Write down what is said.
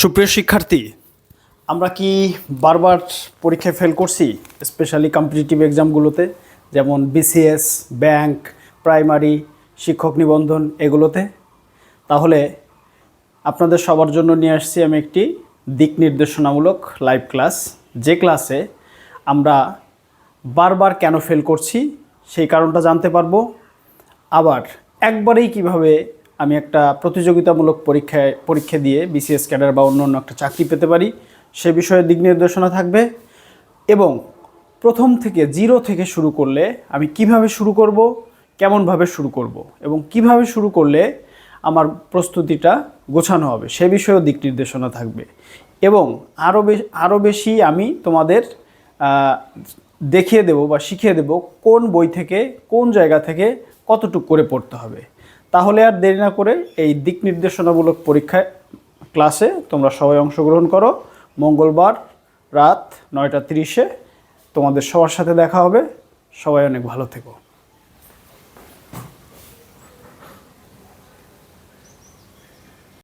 সুপ্রিয় শিক্ষার্থী, আমরা কি বারবার পরীক্ষায় ফেল করছি? স্পেশালি কম্পিটিটিভ এক্সামগুলোতে, যেমন বিসিএস, ব্যাংক, প্রাইমারি, শিক্ষক নিবন্ধন এগুলোতে। তাহলে আপনাদের সবার জন্য নিয়ে আসছি আমি একটি দিক নির্দেশনামূলক লাইভ ক্লাস, যে ক্লাসে আমরা বারবার কেন ফেল করছি সেই কারণটা জানতে পারবো। আবার একবারেই কিভাবে আমি একটা প্রতিযোগিতামূলক পরীক্ষা দিয়ে বিসিএস ক্যাডার বা অন্য একটা চাকরি পেতে পারি সে বিষয়ে দিক নির্দেশনা থাকবে। এবং প্রথম থেকে জিরো থেকে শুরু করলে আমি কিভাবে শুরু করব, কেমনভাবে শুরু করব এবং কিভাবে শুরু করলে আমার প্রস্তুতিটা গোছানো হবে সে বিষয়েও দিক নির্দেশনা থাকবে। এবং আরও বেশি আমি তোমাদের দেখিয়ে দেব বা শিখিয়ে দেব কোন বই থেকে কোন জায়গা থেকে কতটুকু করে পড়তে হবে। তাহলে আর দেরি না করে এই দিক নির্দেশনামূলক পরীক্ষায় ক্লাসে তোমরা সবাই অংশগ্রহণ করো। মঙ্গলবার রাত 9:30-এ তোমাদের সবার সাথে দেখা হবে। সবাই অনেক ভালো থেকো।